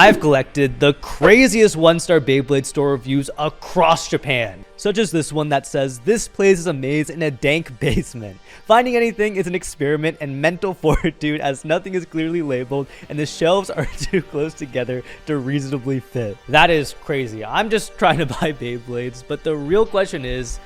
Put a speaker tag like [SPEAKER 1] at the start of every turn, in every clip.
[SPEAKER 1] I've collected the craziest one-star Beyblade store reviews across Japan, such as this one that says, "This place is a maze in a dank basement. Finding anything is an experiment and mental fortitude as nothing is clearly labeled and the shelves are too close together to reasonably fit." That is crazy. I'm just trying to buy Beyblades, but the real question is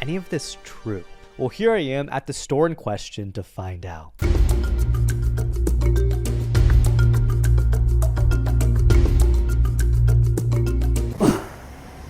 [SPEAKER 1] any of this true? Well, here I am at the store in question to find out.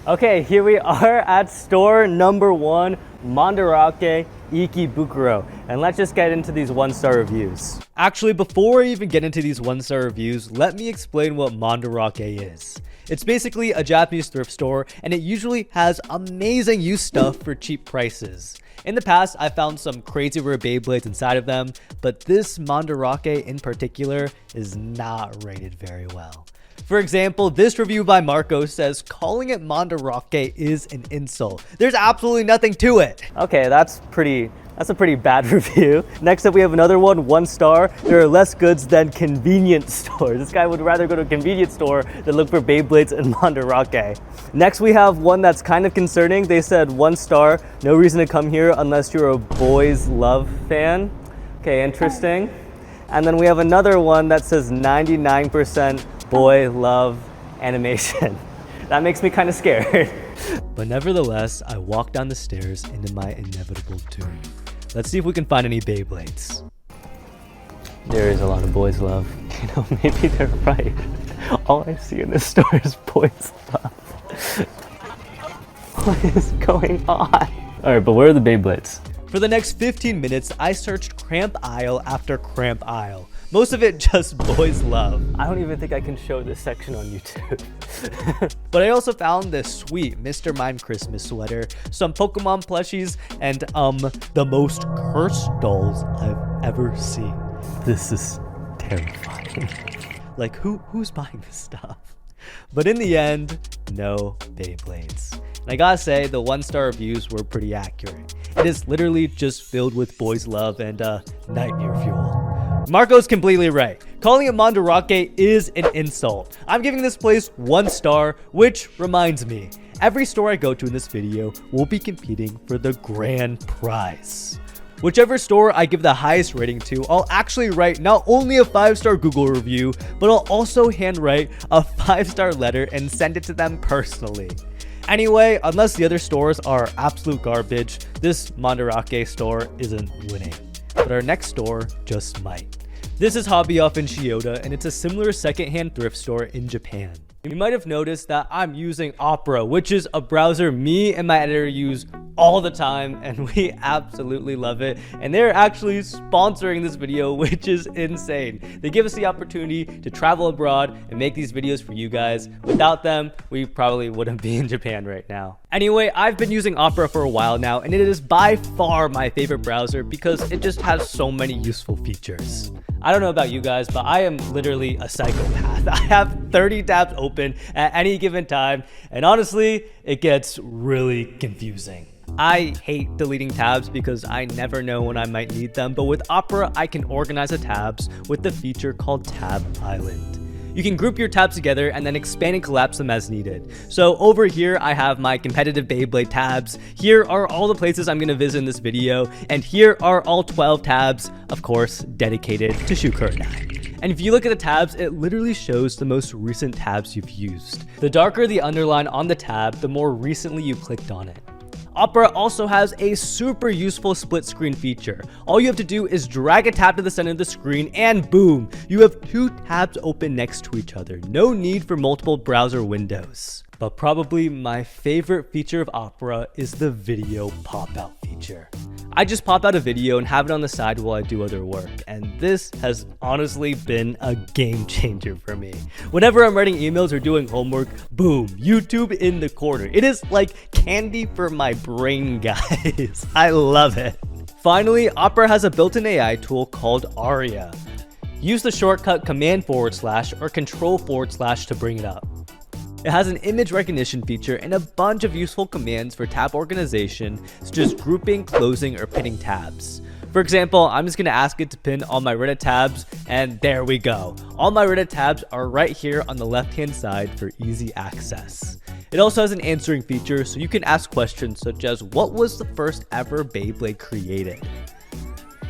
[SPEAKER 1] Okay, here we are at store number 1, Mandarake Ikebukuro, and let's just get into these one-star reviews. Actually, before I even get into these one-star reviews, let me explain what Mandarake is. It's basically a Japanese thrift store, and it usually has amazing used stuff for cheap prices. In the past, I found some crazy rare Beyblades inside of them, but this Mandarake in particular is not rated very well. For example, this review by Marco says calling it Mandarake is an insult. There's absolutely nothing to it. Okay, that's a pretty bad review. Next up, we have another one star. There are less goods than convenience stores. This guy would rather go to a convenience store than look for Beyblades in Mandarake. Next, we have one that's kind of concerning. They said 1 star, no reason to come here unless you're a Boys Love fan. Okay, interesting. And then we have another one that says 99% boy love animation. That makes me kind of scared. But nevertheless, I walk down the stairs into my inevitable doom. Let's see if we can find any Beyblades. There is a lot of boys love. You know, maybe they're right. All I see in this store is boys love. What is going on? All right, but where are the Beyblades? For the next 15 minutes, I searched cramp aisle after cramp aisle. Most of it just boys love. I don't even think I can show this section on YouTube. But I also found this sweet Mr. Mime Christmas sweater, some Pokemon plushies, and the most cursed dolls I've ever seen. This is terrifying. Like, who's buying this stuff? But in the end, no Beyblades. And I gotta say, the 1-star reviews were pretty accurate. It is literally just filled with boys love and nightmare fuel. Marco's completely right. Calling it Mandarake is an insult. I'm giving this place 1 star, which reminds me, every store I go to in this video will be competing for the grand prize. Whichever store I give the highest rating to, I'll actually write not only a 5-star Google review, but I'll also handwrite a 5-star letter and send it to them personally. Anyway, unless the other stores are absolute garbage, this Mandarake store isn't winning. But our next store just might. This is Hobby Off in Chiyoda, and it's a similar secondhand thrift store in Japan. You might have noticed that I'm using Opera, which is a browser me and my editor use all the time, and we absolutely love it. And they're actually sponsoring this video, which is insane. They give us the opportunity to travel abroad and make these videos for you guys. Without them, we probably wouldn't be in Japan right now. Anyway, I've been using Opera for a while now, and it is by far my favorite browser because it just has so many useful features. I don't know about you guys, but I am literally a psychopath. I have 30 tabs open at any given time, and honestly, it gets really confusing. I hate deleting tabs because I never know when I might need them, but with Opera, I can organize the tabs with the feature called Tab Island. You can group your tabs together and then expand and collapse them as needed. So over here, I have my competitive Beyblade tabs. Here are all the places I'm gonna visit in this video. And here are all 12 tabs, of course, dedicated to Shukuranai. And if you look at the tabs, it literally shows the most recent tabs you've used. The darker the underline on the tab, the more recently you clicked on it. Opera also has a super useful split screen feature. All you have to do is drag a tab to the center of the screen and boom, you have 2 tabs open next to each other. No need for multiple browser windows. But probably my favorite feature of Opera is the video pop-out feature. I just pop out a video and have it on the side while I do other work, and this has honestly been a game changer for me. Whenever I'm writing emails or doing homework, boom, YouTube in the corner. It is like candy for my brain, guys. I love it. Finally, Opera has a built-in AI tool called Aria. Use the shortcut Command// or Control/ to bring it up. It has an image recognition feature and a bunch of useful commands for tab organization, such as grouping, closing, or pinning tabs. For example, I'm just gonna ask it to pin all my Reddit tabs, and there we go. All my Reddit tabs are right here on the left-hand side for easy access. It also has an answering feature, so you can ask questions such as, what was the first ever Beyblade created?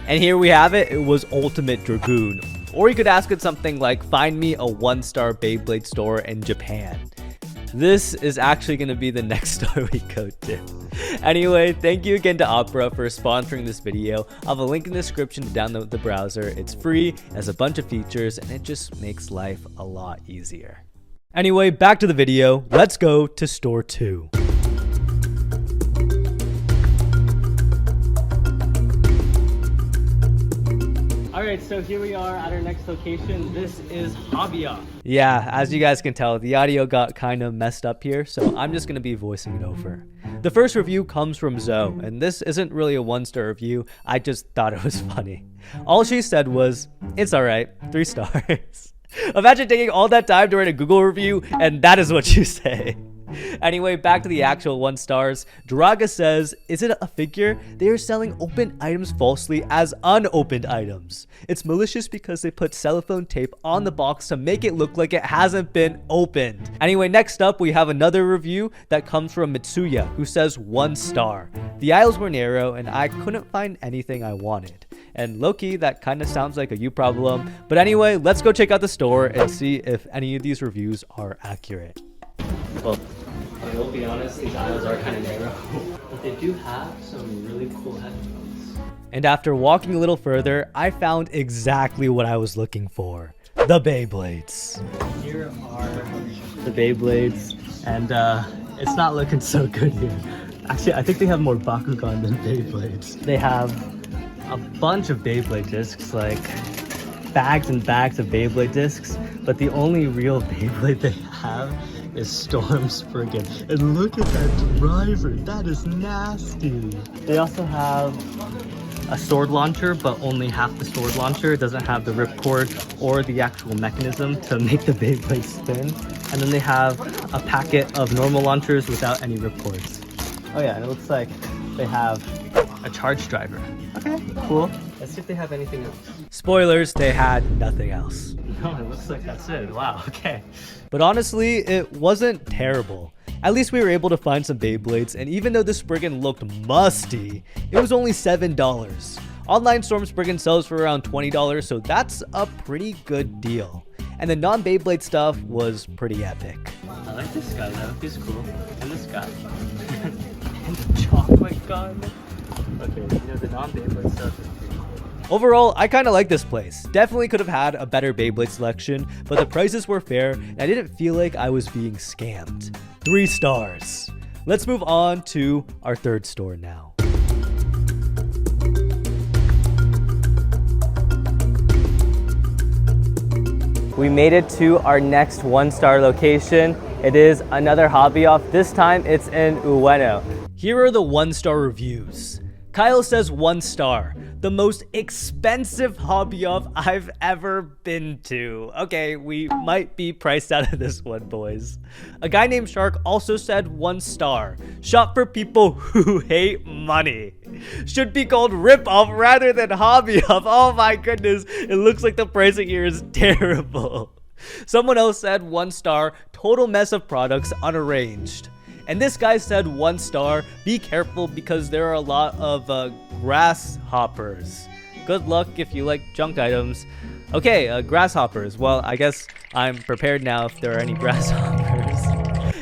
[SPEAKER 1] And here we have it, it was Ultimate Dragoon. Or you could ask it something like, find me a 1-star Beyblade store in Japan. This is actually going to be the next store we go to. Anyway, thank you again to Opera for sponsoring this video. I'll have a link in the description to download the browser. It's free, has a bunch of features, and it just makes life a lot easier. Anyway, back to the video. Let's go to store 2. Alright, so here we are at our next location. This is Hobby. Yeah, as you guys can tell, the audio got kind of messed up here, so I'm just going to be voicing it over. The first review comes from Zoe, and this isn't really a 1-star review, I just thought it was funny. All she said was, it's alright, 3 stars. Imagine taking all that time to write a Google review, and that is what you say. Anyway, back to the actual 1 stars. Draga says, is it a figure? They are selling open items falsely as unopened items. It's malicious because they put cellophane tape on the box to make it look like it hasn't been opened. Anyway, next up we have another review that comes from Mitsuya, who says 1 star. The aisles were narrow and I couldn't find anything I wanted. And low-key, that kind of sounds like a you problem. But anyway, let's go check out the store and see if any of these reviews are accurate. Well, I will be honest, these aisles are kind of narrow, but they do have some really cool headphones. And after walking a little further, I found exactly what I was looking for. The Beyblades. Here are the Beyblades, and it's not looking so good here. Actually, I think they have more Bakugan than Beyblades. They have a bunch of Beyblade discs, like bags and bags of Beyblade discs, but the only real Beyblade they have is Storm Spriggan. And look at that driver, that is nasty. They also have a sword launcher, but only half the sword launcher. It doesn't have the ripcord or the actual mechanism to make the Beyblade spin. And then they have a packet of normal launchers without any ripcords. Oh yeah, and it looks like they have a charge driver. Okay, cool. Let's see if they have anything else. Spoilers, they had nothing else. No, it looks like that's it. Wow, okay. But honestly, it wasn't terrible. At least we were able to find some Beyblades, and even though the Spriggan looked musty, it was only $7. Online Storm Spriggan sells for around $20, so that's a pretty good deal. And the non-Beyblade stuff was pretty epic. I like this guy though, he's cool. And this guy. And the chocolate gun. Okay, you know, the non-Beyblade stuff is pretty cool. Overall, I kind of like this place. Definitely could have had a better Beyblade selection, but the prices were fair and I didn't feel like I was being scammed. 3 stars. Let's move on to our third store now. We made it to our next 1-star location. It is another Hobby Off. This time it's in Ueno. Here are the 1-star reviews. Kyle says 1 star. The most expensive Hobby Off I've ever been to. Okay, we might be priced out of this one, boys. A guy named Shark also said 1 star. Shop for people who hate money. Should be called Rip Off rather than Hobby Off. Oh my goodness, it looks like the pricing here is terrible. Someone else said 1 star. Total mess of products, unarranged. And this guy said 1 star. Be careful because there are a lot of grasshoppers. Good luck if you like junk items. Okay, grasshoppers. Well, I guess I'm prepared now if there are any grasshoppers.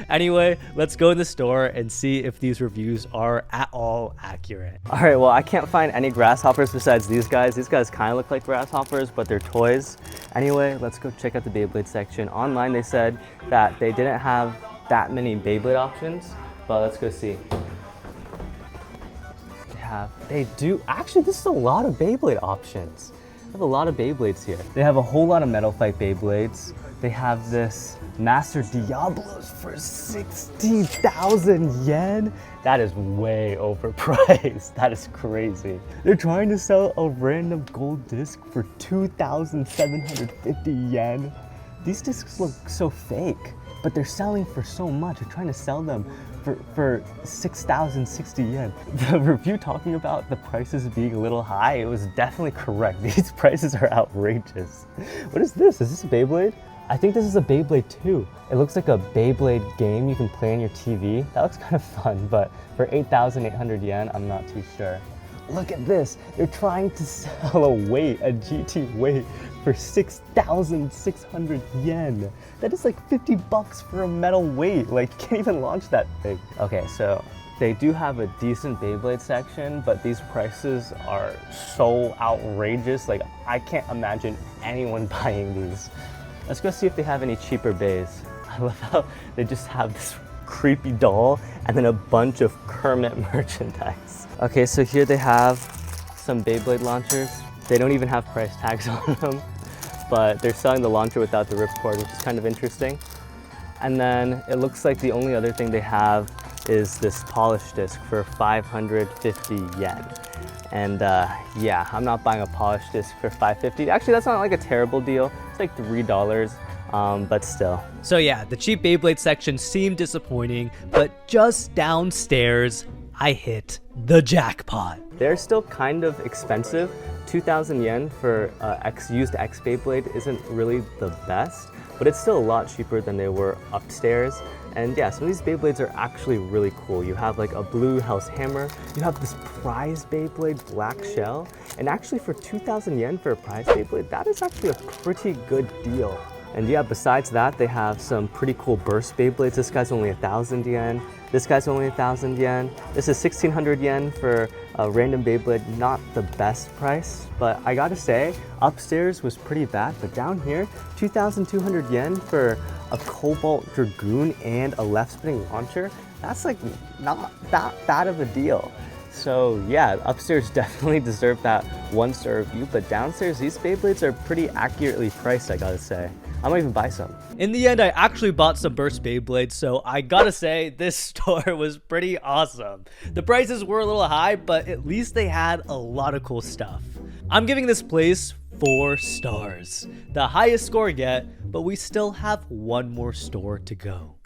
[SPEAKER 1] Anyway, let's go in the store and see if these reviews are at all accurate. All right, well, I can't find any grasshoppers besides these guys. These guys kind of look like grasshoppers, but they're toys. Anyway, let's go check out the Beyblade section. Online, they said that they didn't have that many Beyblade options, but let's go see. They do, actually this is a lot of Beyblade options. They have a lot of Beyblades here. They have a whole lot of Metal Fight Beyblades. They have this Master Diablos for 60,000 yen. That is way overpriced. That is crazy. They're trying to sell a random gold disc for 2,750 yen. These discs look so fake. but they're selling for so much. They're trying to sell them for 6,060 yen. The review talking about the prices being a little high, it was definitely correct. These prices are outrageous. What is this? Is this a Beyblade? I think this is a Beyblade too. It looks like a Beyblade game you can play on your TV. That looks kind of fun, but for 8,800 yen, I'm not too sure. Look at this. They're trying to sell a GT weight for 6,600 yen. That is like 50 bucks for a metal weight. Like, you can't even launch that thing. Okay, so they do have a decent Beyblade section, but these prices are so outrageous. Like, I can't imagine anyone buying these. Let's go see if they have any cheaper bays. I love how they just have this creepy doll and then a bunch of Kermit merchandise. Okay, so here they have some Beyblade launchers. They don't even have price tags on them, but they're selling the launcher without the ripcord, which is kind of interesting. And then it looks like the only other thing they have is this polish disc for 550 yen. And yeah, I'm not buying a polish disc for 550. Actually, that's not like a terrible deal. It's like $3, but still. So yeah, the cheap Beyblade section seemed disappointing, but just downstairs, I hit the jackpot. They're still kind of expensive. 2,000 yen for used X Beyblade isn't really the best, but it's still a lot cheaper than they were upstairs. And yeah, some of these Beyblades are actually really cool. You have like a blue house hammer, you have this prize Beyblade black shell, and actually for 2,000 yen for a prize Beyblade, that is actually a pretty good deal. And yeah, besides that, they have some pretty cool burst Beyblades. This guy's only 1,000 yen. This guy's only 1,000 yen. This is 1,600 yen for a random Beyblade. Not the best price, but I gotta say, upstairs was pretty bad, but down here, 2,200 yen for a Cobalt Dragoon and a left spinning launcher. That's like not that bad of a deal. So yeah, upstairs definitely deserve that 1-star review, but downstairs, these Beyblades are pretty accurately priced, I gotta say. I might even buy some. In the end, I actually bought some Burst Beyblades, so I gotta say, this store was pretty awesome. The prices were a little high, but at least they had a lot of cool stuff. I'm giving this place 4 stars. The highest score yet, but we still have one more store to go.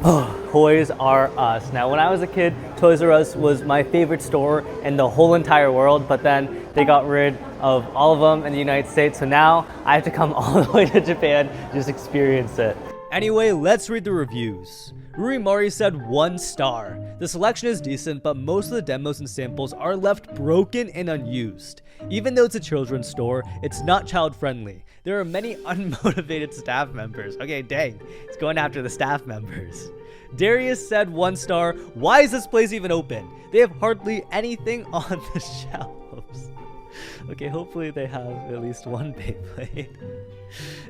[SPEAKER 1] Oh, Toys R Us. Now, when I was a kid, Toys R Us was my favorite store in the whole entire world, but then they got rid of all of them in the United States, so now I have to come all the way to Japan to just experience it. Anyway, let's read the reviews. Ruri Mari said 1 star. The selection is decent, but most of the demos and samples are left broken and unused. Even though it's a children's store, it's not child-friendly. There are many unmotivated staff members. Okay, dang, it's going after the staff members. Darius said 1 star. Why is this place even open? They have hardly anything on the shelves. Okay, hopefully they have at least one Beyblade.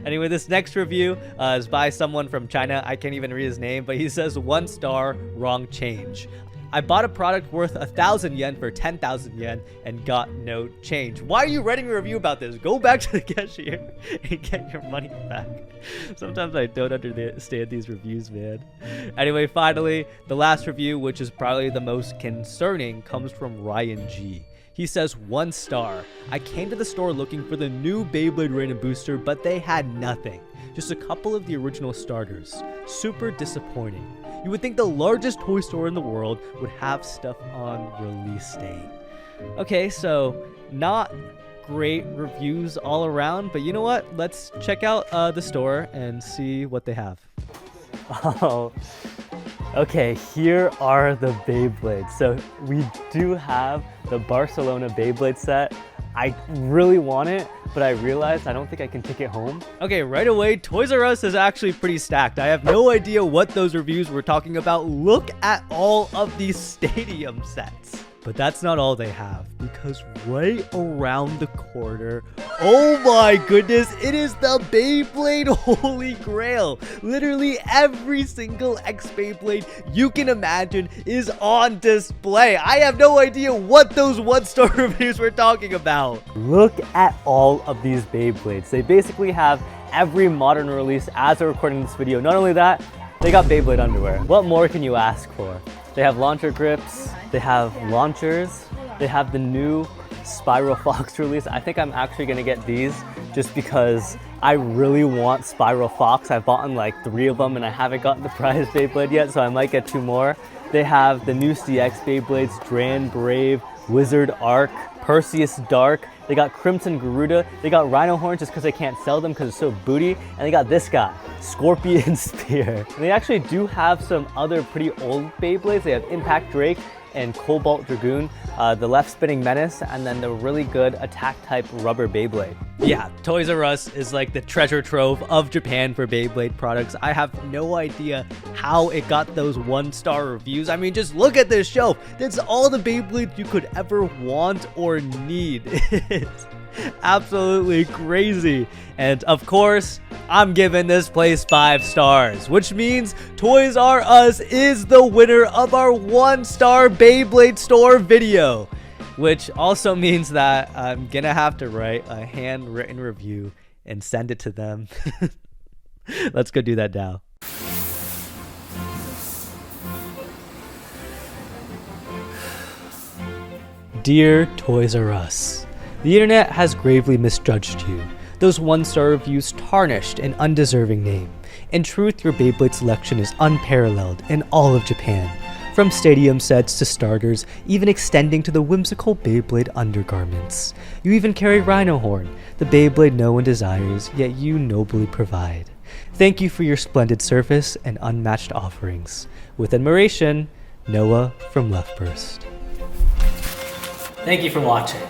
[SPEAKER 1] Anyway, this next review is by someone from China. I can't even read his name, but he says 1 star, wrong change. I bought a product worth 1,000 yen for 10,000 yen and got no change. Why are you writing a review about this? Go back to the cashier and get your money back. Sometimes I don't understand these reviews, man. Anyway, finally, the last review, which is probably the most concerning, comes from Ryan G. He says 1 star. I came to the store looking for the new Beyblade Random Booster, but they had nothing. Just a couple of the original starters. Super disappointing. You would think the largest toy store in the world would have stuff on release date. Okay, so not great reviews all around, but you know what? Let's check out the store and see what they have. Oh, okay, here are the Beyblades. So we do have the Barcelona Beyblade set. I really want it, but I realized I don't think I can take it home. Okay, right away, Toys R Us is actually pretty stacked. I have no idea what those reviews were talking about. Look at all of these stadium sets. But that's not all they have, because right around the corner, oh my goodness, it is the Beyblade Holy Grail. Literally every single X Beyblade you can imagine is on display. I have no idea what those 1-star reviews were talking about. Look at all of these Beyblades. They basically have every modern release as we're recording this video. Not only that, they got Beyblade underwear. What more can you ask for? They have launcher grips, they have launchers, they have the new Spiral Fox release. I think I'm actually gonna get these just because I really want Spiral Fox. I've bought like 3 of them and I haven't gotten the prize Beyblade yet, so I might get 2 more. They have the new CX Beyblades, Dran Brave, Wizard Arc, Perseus Dark. They got Crimson Garuda. They got Rhino Horns just because they can't sell them because it's so booty. And they got this guy, Scorpion Spear. And they actually do have some other pretty old Beyblades. They have Impact Drake and Cobalt Dragoon, the left spinning Menace, and then the really good attack type rubber Beyblade. Yeah, Toys R Us is like the treasure trove of Japan for Beyblade products. I have no idea how it got those 1-star reviews. I mean, just look at this shelf. That's all the Beyblades you could ever want or need. It's absolutely crazy. And of course, I'm giving this place 5 stars, which means Toys R Us is the winner of our 1-star Beyblade store video, which also means that I'm gonna have to write a handwritten review and send it to them. Let's go do that now. Dear Toys R Us, the internet has gravely misjudged you. Those 1-star reviews tarnished an undeserving name. In truth, your Beyblade selection is unparalleled in all of Japan. From stadium sets to starters, even extending to the whimsical Beyblade undergarments. You even carry Rhino Horn, the Beyblade no one desires, yet you nobly provide. Thank you for your splendid service and unmatched offerings. With admiration, Noah from LeftBurst. Thank you for watching.